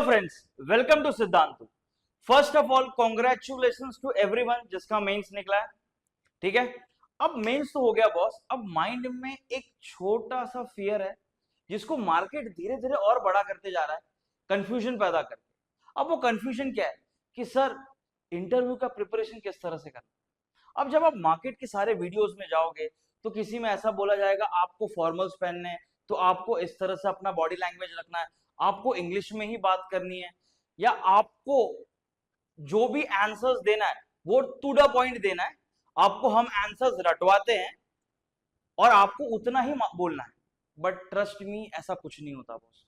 Friends, welcome to सिद्धांतु। First of all congratulations to everyone जिसका mains निकला है। ठीक है, अब मेंस तो हो गया बॉस। अब माइंड में एक छोटा सा फियर है जिसको मार्केट धीरे धीरे और बड़ा करते जा रहा है, कंफ्यूजन पैदा करके। अब वो कंफ्यूजन क्या है कि सर इंटरव्यू का प्रिपरेशन किस तरह से करना। अब जब आप मार्केट के सारे वीडियोस में जाओगे तो किसी में ऐसा बोला जाएगा आपको फॉर्मल्स पहनने हैं, तो आपको इस तरह से अपना बॉडी लैंग्वेज रखना है, आपको इंग्लिश में ही बात करनी है, या आपको जो भी आंसर्स देना है वो टू द पॉइंट देना है। आपको हम आंसर्स रटवाते हैं और आपको उतना ही बोलना है। बट ट्रस्ट मी, ऐसा कुछ नहीं होता बॉस।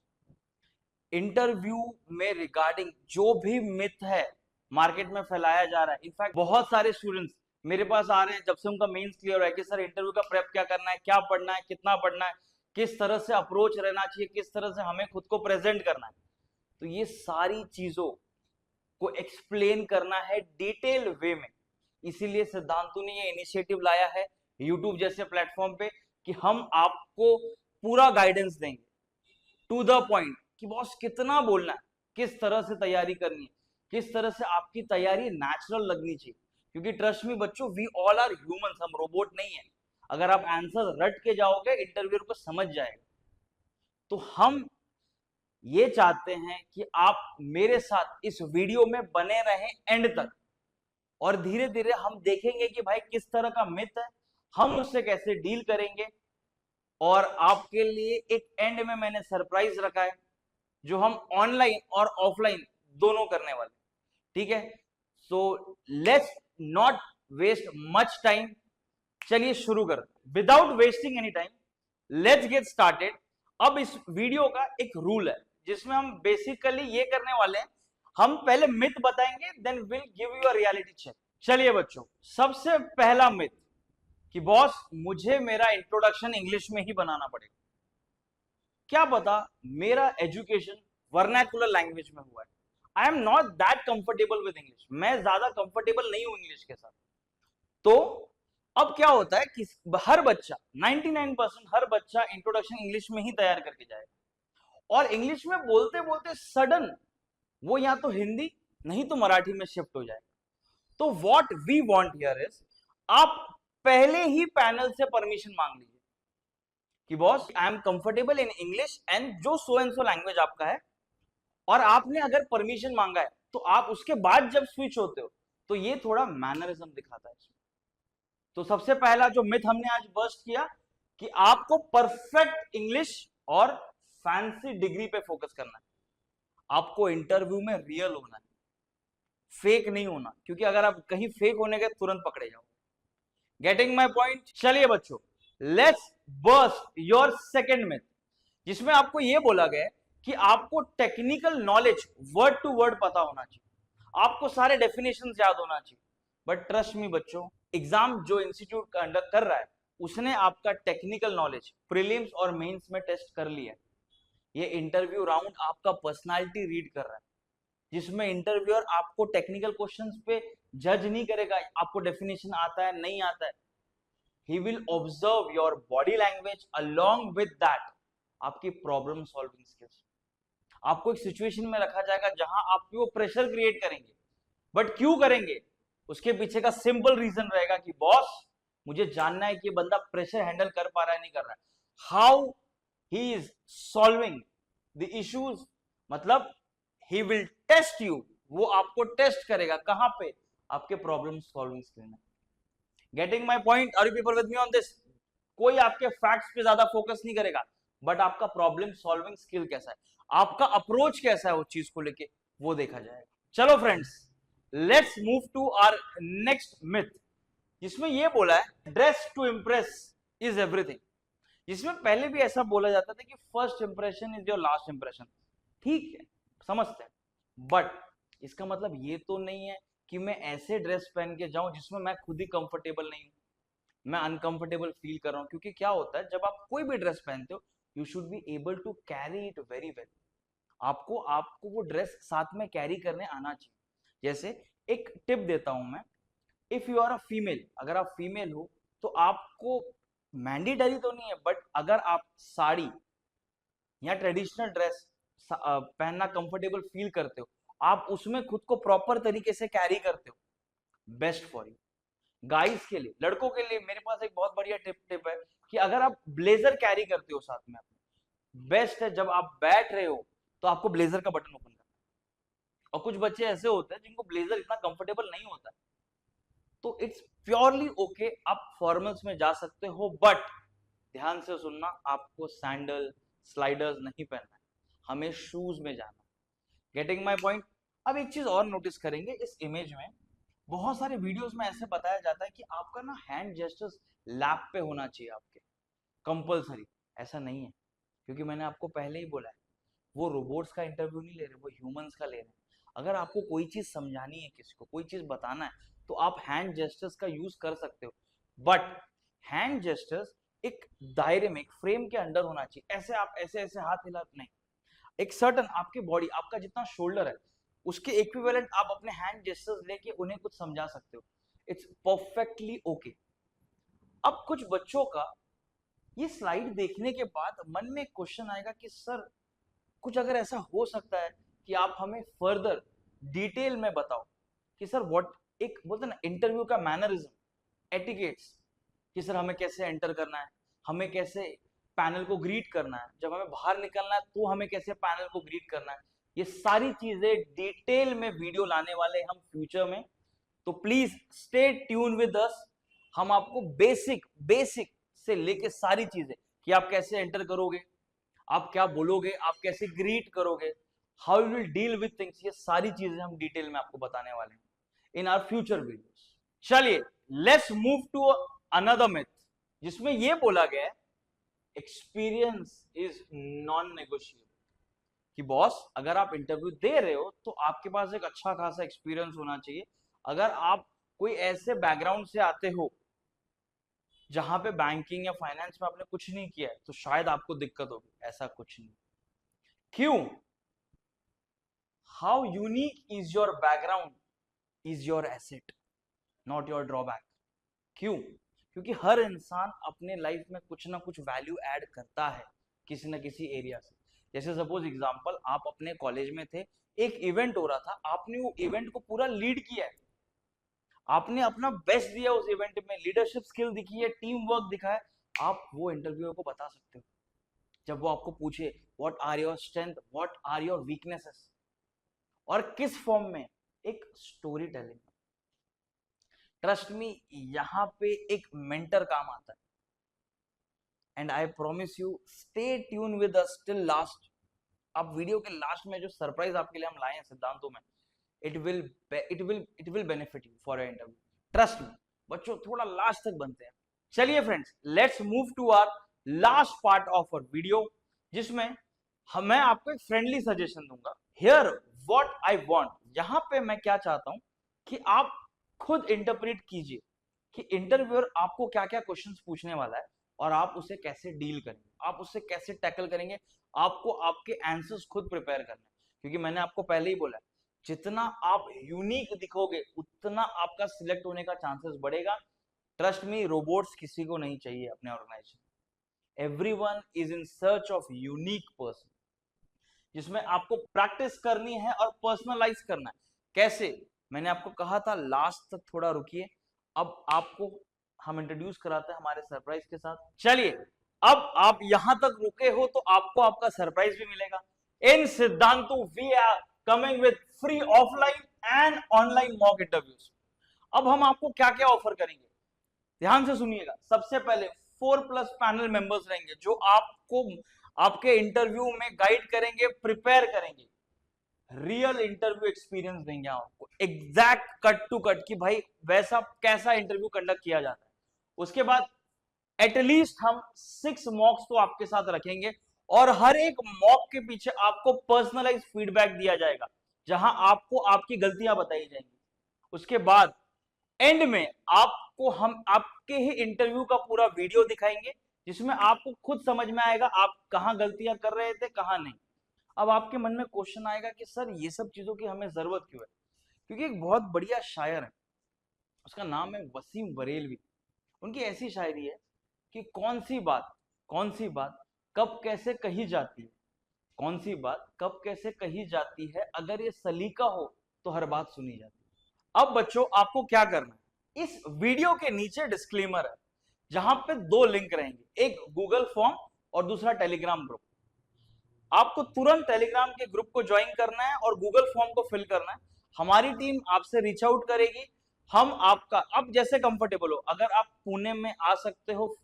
इंटरव्यू में रिगार्डिंग जो भी मिथ है मार्केट में फैलाया जा रहा है, इनफैक्ट बहुत सारे स्टूडेंट्स मेरे पास आ रहे हैं जब से उनका मेंस क्लियर है कि सर इंटरव्यू का प्रेप क्या करना है, क्या पढ़ना है, कितना पढ़ना है, किस तरह से अप्रोच रहना चाहिए, किस तरह से हमें खुद को प्रेजेंट करना है। तो ये सारी चीजों को एक्सप्लेन करना है डिटेल वे में। इसीलिए सिद्धांतु ने ये इनिशिएटिव लाया है यूट्यूब जैसे प्लेटफॉर्म पे कि हम आपको पूरा गाइडेंस देंगे टू द पॉइंट कि बॉस कितना बोलना है, किस तरह से तैयारी करनी है, किस तरह से आपकी तैयारी नेचुरल लगनी चाहिए। क्योंकि ट्रस्ट मी बच्चों, वी ऑल आर ह्यूमंस, हम रोबोट नहीं है। अगर आप आंसर रट के जाओगे इंटरव्यू को समझ जाएगा। तो हम ये चाहते हैं कि आप मेरे साथ इस वीडियो में बने रहें एंड तक, और धीरे धीरे हम देखेंगे कि भाई किस तरह का मिथ है, हम उससे कैसे डील करेंगे। और आपके लिए एक एंड में मैंने सरप्राइज रखा है जो हम ऑनलाइन और ऑफलाइन दोनों करने वाले। ठीक है, so let's not waste much time. चलिए शुरू कर, without wasting any time let's get started. अब इस वीडियो का एक रूल है जिसमें हम बेसिकली ये करने वाले हैं, हम पहले मिथ बताएंगे then will give you a reality check. चलिए बच्चों, सबसे पहला मिथ कि बॉस मुझे मेरा इंट्रोडक्शन इंग्लिश में ही बनाना पड़ेगा। क्या पता मेरा एजुकेशन वर्नैकुलर लैंग्वेज में हुआ है। I am not that comfortable with English, मैं ज्यादा कंफर्टेबल नहीं हूं इंग्लिश के साथ। तो अब क्या होता है कि हर बच्चा 99% हर बच्चा इंट्रोडक्शन इंग्लिश में ही तैयार करके जाएगा, और इंग्लिश में बोलते बोलते सडन वो या तो हिंदी नहीं तो मराठी में शिफ्ट हो जाएगा। तो what we want here is, आप पहले ही पैनल से परमिशन मांग लीजिए कि boss I am comfortable in English and जो सो एंड सो लैंग्वेज आपका है। और आपने अगर परमिशन मांगा है तो आप उसके बाद जब स्विच होते हो तो ये थोड़ा मैनरिज्म दिखाता है। तो सबसे पहला जो मिथ हमने आज बस्ट किया कि आपको परफेक्ट इंग्लिश और फैंसी डिग्री पे फोकस करना है। आपको इंटरव्यू में रियल होना है, फेक नहीं होना, क्योंकि अगर आप कहीं फेक होने के तुरंत पकड़े जाओ। Getting my point? चलिए बच्चों, let's bust your second myth, जिसमें आपको यह बोला गया कि आपको technical knowledge word to word पता होना चाहिए, आपको सारे डेफिनेशंस याद होना चाहिए। बट ट्रस्ट मी बच्चों, एग्जाम जो इंस्टीट्यूट कंडक्ट कर रहा है उसने आपका टेक्निकल नॉलेज प्रीलिम्स और मेंस में टेस्ट कर लिया है। ये इंटरव्यू राउंड आपका पर्सनालिटी रीड कर रहा है, जिसमें इंटरव्यूअर आपको टेक्निकल क्वेश्चंस पे जज नहीं करेगा, आपको डेफिनेशन आता है नहीं आता है। He will observe your body language along with that आपकी प्रॉब्लम सॉल्विंग स्किल्स। आपको एक सिचुएशन में रखा जाएगा जहां आप वो प्रेशर क्रिएट करेंगे, बट क्यों करेंगे उसके पीछे का सिंपल रीजन रहेगा कि बॉस मुझे जानना है कि बंदा प्रेशर हैंडल कर पा रहा है नहीं कर रहा है, how he is solving the issues. मतलब ही विल टेस्ट यू, वो आपको टेस्ट करेगा कहां पे, आपके प्रॉब्लम सॉल्विंग स्किल में। Getting my point? Are you people with me on this? कोई आपके फैक्ट्स पे ज्यादा फोकस नहीं करेगा, बट आपका प्रॉब्लम सॉल्विंग स्किल कैसा है, आपका अप्रोच कैसा है उस चीज को लेके, वो देखा जाएगा। चलो friends, let's move to our next myth, जिसमें यह बोला है dress to impress is everything. जिसमें पहले भी ऐसा बोला जाता था कि first impression is your last impression. ठीक है, समझते हैं, बट इसका मतलब ये तो नहीं है कि मैं ऐसे ड्रेस पहन के जाऊं जिसमें मैं खुद ही कंफर्टेबल नहीं हूं, मैं अनकंफर्टेबल फील कर रहा हूं। क्योंकि क्या होता है, जब आप कोई भी ड्रेस पहनते हो you should be able to carry it very well. आपको वो ड्रेस साथ में कैरी करने आना चाहिए। जैसे एक टिप देता हूं मैं, if you are a female, अगर आप फीमेल हो तो आपको मैंडेटरी तो नहीं है, बट अगर आप साड़ी या ट्रेडिशनल ड्रेस पहनना कंफर्टेबल फील करते हो, आप उसमें खुद को प्रॉपर तरीके से कैरी करते हो, बेस्ट फॉर यू। गाइस के लिए, लड़कों के लिए मेरे पास एक बहुत बढ़िया टिप है कि अगर आप ब्लेजर कैरी करते हो साथ में, बेस्ट है जब आप बैठ रहे हो तो आपको ब्लेजर का बटन ओपन करना है। और कुछ बच्चे ऐसे होते हैं जिनको ब्लेजर इतना कंफर्टेबल नहीं होता, तो इट्स प्योरली ओके, आप फॉर्मल्स में जा सकते हो, बट ध्यान से सुनना, आपको सैंडल स्लाइडर्स नहीं पहनना है, हमें शूज में जाना। Getting my point. अब एक चीज और नोटिस करेंगे इस इमेज में, बहुत सारे वीडियोस में ऐसे बताया जाता है कि आपका ना हैंड जेस्टर्स लैप पे होना चाहिए आपके, कंपलसरी। ऐसा नहीं है, क्योंकि मैंने आपको पहले ही बोला है, वो रोबोट्स का इंटरव्यू नहीं ले रहे, वो ह्यूमंस का ले रहे हैं। अगर आपको कोई चीज समझानी है, किसी को कोई चीज बताना है, तो आप हैंड जेस्टर्स का यूज कर सकते हो, बट हैंड जेस्टर्स एक दायरे में, एक फ्रेम के अंडर होना चाहिए। ऐसे आप ऐसे ऐसे हाथ हिला नहीं, एक सर्टन आपकी बॉडी, आपका जितना शोल्डर है उसके इक्विवेलेंट आप अपने हैंड जेस्टर्स लेके उन्हें कुछ समझा सकते हो। It's perfectly okay. अब कुछ बच्चों का ये स्लाइड देखने के बाद मन में एक क्वेश्चन आएगा कि सर, कुछ अगर ऐसा हो सकता है कि आप हमें फर्दर डिटेल में बताओ कि सर व्हाट, एक बोलते हैं ना इंटरव्यू का मैनरिज्म, एटिकेट्स, कि सर हमें कैसे एंटर करना है, हमें कैसे पैनल को ग्रीट करना है, जब हमें बाहर निकलना है तो हमें कैसे पैनल को ग्रीट करना है, ये सारी चीजें डिटेल में वीडियो लाने वाले हम फ्यूचर में। तो please stay tune with us. हम आपको बेसिक बेसिक से लेके सारी चीजें, कि आप कैसे एंटर करोगे, आप क्या बोलोगे, आप कैसे ग्रीट करोगे, how you will deal with things, ये सारी चीजें हम डिटेल में आपको बताने वाले हैं इन आवर फ्यूचर वीडियोस। चलिए, let's move to another myth, जिसमें यह बोला गया है एक्सपीरियंस इज नॉन नेगोशिएबल, कि बॉस अगर आप इंटरव्यू दे रहे हो तो आपके पास एक अच्छा खासा एक्सपीरियंस होना चाहिए। अगर आप कोई ऐसे बैकग्राउंड से आते हो जहां पे बैंकिंग या फाइनेंस में आपने कुछ नहीं किया है, तो शायद आपको दिक्कत होगी। ऐसा कुछ नहीं। क्यों? How unique is your background is your asset, not your drawback. क्यों? क्योंकि हर इंसान अपने लाइफ में कुछ ना कुछ वैल्यू ऐड करता है किसी ना किसी एरिया से। जैसे सपोज एग्जांपल, आप अपने कॉलेज में थे, एक इवेंट हो रहा था, आपने वो इवेंट को पूरा लीड किया है, आपने अपना बेस्ट दिया उस इवेंट में, लीडरशिप स्किल दिखी है, टीम वर्क दिखा है, आप वो इंटरव्यू को बता सकते हो। जब वो आपको पूछे what are your strength, what are your weaknesses, और किस फॉर्म में, एक स्टोरी टेलिंग। ट्रस्ट मी, यहां पे एक मेंटर काम आता है, and I promise you, stay tune with us till last. अब वीडियो के लास्ट में जो सरप्राइज आपके लिए हम लाए हैं सिद्धांतों में, it will benefit you for your interview. Trust me बच्चों, थोड़ा लास्ट तक बनते हैं। चलिए friends, let's move to our last part of our video, जिसमें मैं आपको एक फ्रेंडली सजेशन दूंगा। हियर व्हाट आई वांट, यहां पे मैं क्या चाहता हूं कि आप खुद इंटरप्रेट कीजिए कि इंटरव्यूअर आपको क्या क्या क्वेश्चंस पूछने वाला है और आप उसे कैसे डील करेंगे, आप उसे कैसे टैकल करेंगे। आपको आपके आंसर्स खुद प्रिपेयर करने हैं, क्योंकि मैंने आपको पहले ही बोला है, जितना आप यूनिक दिखोगे उतना आपका सिलेक्ट होने का चांसेस बढ़ेगा। ट्रस्ट मी, रोबोट्स किसी को नहीं चाहिए अपने organisation. Everyone is in search of unique person, जिसमें आपको प्रैक्टिस करनी है और पर्सनलाइज करना है। कैसे? मैंने आपको कहा था लास्ट तक थोड़ा रुकिए, अब आपको हम इंट्रोड्यूस कराते हैं हमारे सरप्राइज के साथ। चलिए, अब आप यहां तक रुके हो तो आपको आपका सरप्राइज भी मिलेगा। इन सिद्धांतों we are coming with free offline and online mock interviews. अब हम आपको क्या क्या ऑफर करेंगे, ध्यान से सुनिएगा। सबसे पहले 4+ पैनल मेंबर्स रहेंगे जो आपको आपके इंटरव्यू में गाइड करेंगे, प्रिपेयर करेंगे, रियल इंटरव्यू एक्सपीरियंस देंगे आपको, एग्जैक्ट कट टू कट कि भाई वैसा कैसा इंटरव्यू कंडक्ट किया जाता है। उसके बाद एटलीस्ट हम 6 मॉक्स तो आपके साथ रखेंगे, और हर एक मॉक के पीछे आपको पर्सनलाइज फीडबैक दिया जाएगा, जहां आपको आपकी गलतियां बताई जाएंगी। उसके बाद एंड में आपको हम आपके ही इंटरव्यू का पूरा वीडियो दिखाएंगे, जिसमें आपको खुद समझ में आएगा आप कहां गलतियां कर रहे थे, कहां नहीं। अब आपके मन में क्वेश्चन आएगा कि सर ये सब चीजों की हमें जरूरत क्यों है? क्योंकि एक बहुत बढ़िया शायर है, उसका नाम है वसीम बरेलवी। उनकी ऐसी शायरी है कि कौन सी बात कब कैसे कही जाती है, कौन सी बात कब कैसे कही जाती है, अगर ये सलीका हो तो हर बात सुनी जाती है। अब बच्चों आपको क्या करना है, इस वीडियो के नीचे डिस्क्लेमर है जहां पे दो लिंक रहेंगे, एक गूगल फॉर्म और दूसरा टेलीग्राम ग्रुप। आपको तुरंत टेलीग्राम के ग्रुप को ज्वाइन करना है और गूगल फॉर्म को फिल करना है। हमारी टीम आपसे रीच आउट करेगी। हम आपका अब जैसे कंफर्टेबल हो, अगर आप पुणे में आ सकते हो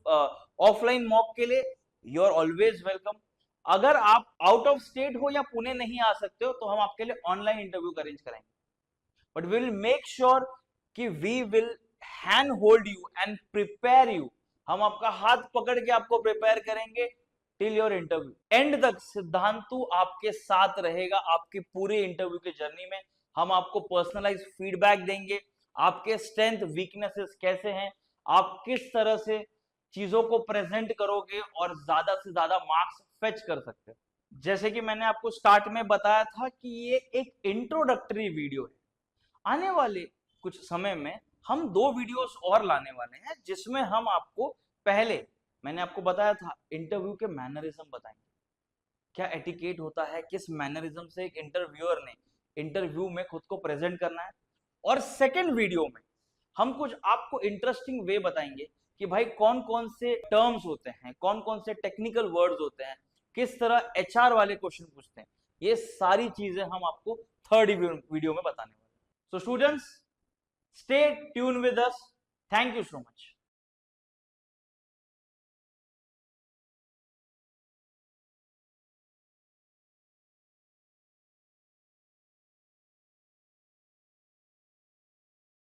ऑफलाइन मॉक के लिए, यू आर ऑलवेज वेलकम। अगर आप आउट ऑफ स्टेट हो या पुणे नहीं आ सकते हो तो हम आपके लिए ऑनलाइन इंटरव्यू अरेंज करेंगे, but we will make sure कि we will hand hold you and prepare you. हम आपका हाथ पकड़ के आपको प्रिपेयर करेंगे टिल योर इंटरव्यू। एंड तक सिद्धांतु आपके साथ रहेगा आपके पूरे इंटरव्यू के जर्नी में। हम आपको पर्सनलाइज फीडबैक देंगे, आपके स्ट्रेंथ वीकनेसेस कैसे हैं, आप किस तरह से चीजों को प्रेजेंट करोगे और ज्यादा से ज्यादा मार्क्स फेच कर सकते हो। जैसे कि मैंने आपको स्टार्ट में बताया था कि ये एक इंट्रोडक्टरी वीडियो है। आने वाले कुछ समय में हम दो वीडियोस और लाने वाले हैं जिसमें हम आपको पहले मैंने आपको बताया था इंटरव्यू के मैनरिज्म बताएंगे, क्या एटिकेट होता है, किस मैनरिज्म से एक इंटरव्यूअर ने इंटरव्यू में खुद को प्रेजेंट करना है। और सेकेंड वीडियो में हम कुछ आपको इंटरेस्टिंग वे बताएंगे कि भाई कौन कौन से टर्म्स होते हैं, कौन कौन से टेक्निकल वर्ड्स होते हैं, किस तरह एचआर वाले क्वेश्चन पूछते हैं। ये सारी चीजें हम आपको थर्ड वीडियो में बताने वाले हैं। So students, stay tuned with us. Thank you so much.